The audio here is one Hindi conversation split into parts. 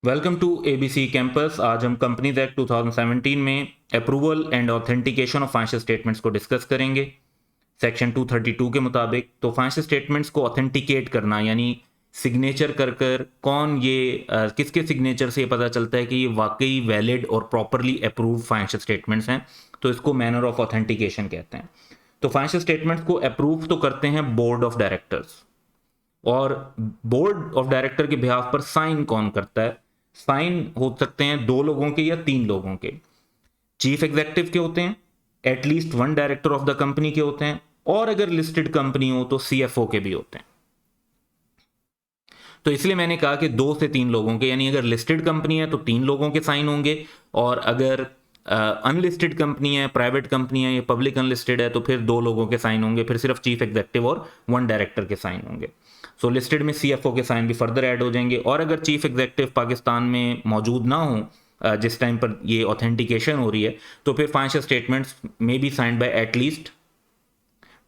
Welcome to ABC campus. आज हम कंपनीज एक्ट 2017 में approval and authentication of financial statements को डिस्कस करेंगे। सेक्शन 232 के मुताबिक तो फाइनेंशियल स्टेटमेंट्स को ऑथेंटिकेट करना यानी सिग्नेचर कर कर कौन ये किसके सिग्नेचर से ये पता चलता है कि ये वाकई वैलिड और प्रॉपरली अप्रूव फाइनेंशियल स्टेटमेंट्स हैं, तो इसको मैनर ऑफ ऑथेंटिकेशन कहते हैं। तो फाइनेंशियल स्टेटमेंट्स को अप्रूव तो करते हैं बोर्ड ऑफ डायरेक्टर्स, और बोर्ड ऑफ डायरेक्टर के बिहाफ पर साइन कौन करता है? साइन हो सकते हैं दो लोगों के या तीन लोगों के। चीफ एग्जीक्यूटिव के होते हैं, at least one director of the company के होते हैं, और अगर लिस्टेड कंपनी हो तो सीएफओ के भी होते हैं। तो इसलिए मैंने कहा कि दो से तीन लोगों के, यानी अगर लिस्टेड कंपनी है तो तीन लोगों के साइन होंगे, और अगर अनलिस्टेड कंपनी है, प्राइवेट कंपनी है या पब्लिक अनलिस्टेड है तो फिर दो लोगों के साइन होंगे, फिर सिर्फ चीफ एग्जीक्यूटिव और वन डायरेक्टर के साइन होंगे। सो लिस्टेड में सीएफओ के साइन भी फर्दर ऐड हो जाएंगे, और अगर चीफ एग्जीक्यूटिव पाकिस्तान में मौजूद ना हो जिस टाइम पर ये ऑथेंटिकेशन हो रही है, तो फिर फाइनेंशियल स्टेटमेंट्स में be signed by at least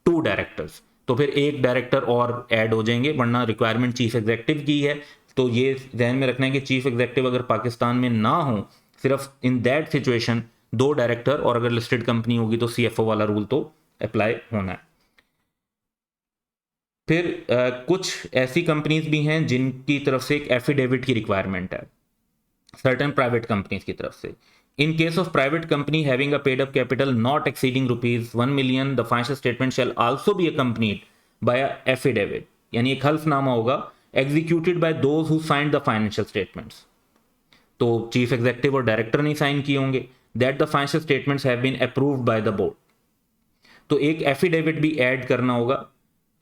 to directors, तो फिर एक डायरेक्टर और ऐड हो जाएंगे, वरना रिक्वायरमेंट चीफ एग्जीक्यूटिव की है। तो ये ध्यान में रखना है कि चीफ एग्जीक्यूटिव अगर पाकिस्तान में ना हो, सिर्फ इन दैट सिचुएशन दो डायरेक्टर, और अगर लिस्टेड कंपनी होगी तो सीएफओ वाला रूल तो अप्लाई होना है। फिर कुछ ऐसी कंपनीज भी हैं जिनकी तरफ से एक एफिडेविट की रिक्वायरमेंट है, सर्टेन प्राइवेट कंपनीज की तरफ से। In case of private company having a paid up capital not exceeding ₹1 million, the financial statement shall also be accompanied by affidavit, यानी एक हल्फनामा होगा executed by those who signed the financial statements. तो चीफ एग्जीक्यूटिव और डायरेक्टर नहीं साइन किए होंगे, that the financial statements have been approved by the board, तो एक एफिडेविट भी ऐड करना होगा।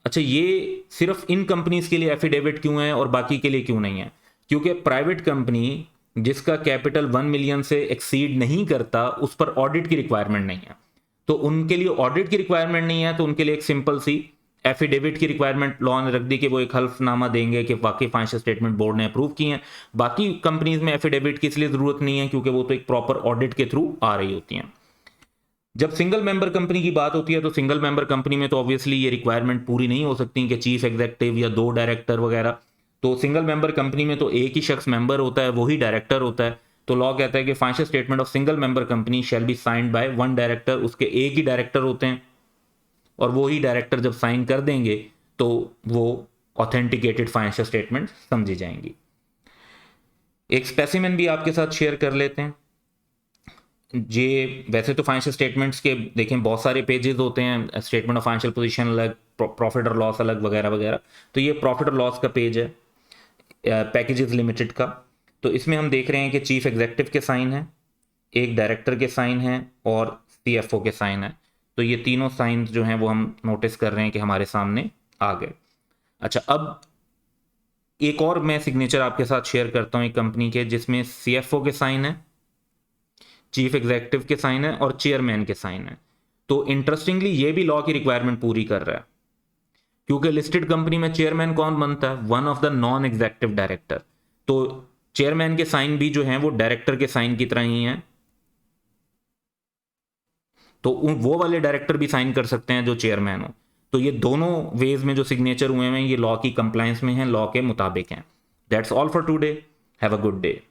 अच्छा, ये सिर्फ इन कंपनीज के लिए एफिडेविट क्यों है और बाकी के लिए क्यों नहीं है? क्योंकि प्राइवेट कंपनी जिसका कैपिटल 1 million से एक्सीड नहीं करता, उस पर ऑडिट की रिक्वायरमेंट नहीं है, तो उनके लिए ऑडिट की रिक्वायरमेंट नहीं है, तो उनके लिए एक सिंपल सी एफिडेविट की रिक्वायरमेंट लॉ ने रख दी कि वो एक हल्फनामा देंगे कि वाकई फाइनेंशियल स्टेटमेंट बोर्ड ने अप्रूव की हैं। बाकी कंपनीज में एफिडेविट की इसलिए जरूरत नहीं है क्योंकि वो तो एक प्रॉपर ऑडिट के थ्रू आ रही होती हैं। जब सिंगल मेंबर कंपनी की बात होती है तो सिंगल मेंबर कंपनी में तो ऑब्वियसली ये रिक्वायरमेंट पूरी नहीं हो सकती कि चीफ एग्जीक्यूटिव या दो डायरेक्टर वगैरह। तो सिंगल मेंबर कंपनी में तो एक ही शख्स मेंबर होता है, वही डायरेक्टर होता है। तो लॉ कहता है कि financial statement of single member company shall be signed by one director, उसके एक ही डायरेक्टर होते हैं, और वो ही डायरेक्टर जब साइन कर देंगे तो वो ऑथेंटिकेटेड फाइनेंशियल स्टेटमेंट समझी जाएंगी। एक स्पेसिमेन भी आपके साथ शेयर कर लेते हैं। ये वैसे तो फाइनेंशियल स्टेटमेंट्स के देखें बहुत सारे पेजेस होते हैं, स्टेटमेंट ऑफ फाइनेंशियल पोजीशन अलग, प्रॉफिट और लॉस अलग वगैरह वगैरह। तो ये प्रॉफिट और लॉस का पेज है पैकेजेस लिमिटेड का। तो इसमें हम देख रहे हैं कि चीफ एग्जीक्यूटिव के साइन है, एक डायरेक्टर के साइन है, और सीएफओ के साइन है। तो ये तीनों साइन जो हैं वो हम नोटिस कर रहे हैं कि हमारे सामने आ गए। अच्छा, अब एक और मैं सिग्नेचर आपके साथ शेयर करता हूँ एक कंपनी के, जिसमें सीएफओ के साइन है, चीफ एग्जीक्यूटिव के साइन है, और चेयरमैन के साइन है। तो इंटरेस्टिंगली ये भी लॉ की रिक्वायरमेंट पूरी कर रहा है, क्योंकि लिस्टेड कंपनी में चेयरमैन कौन बनता है? One of the non executive director. तो चेयरमैन के साइन भी जो हैं वो डायरेक्टर के साइन की तरह ही हैं, तो वो वाले डायरेक्टर भी साइन कर सकते हैं जो चेयरमैन हो। तो ये दोनों वेज में जो सिग्नेचर हुए हैं ये लॉ की कंप्लायंस में हैं, लॉ के मुताबिक हैं। That's all for today. Have a good day.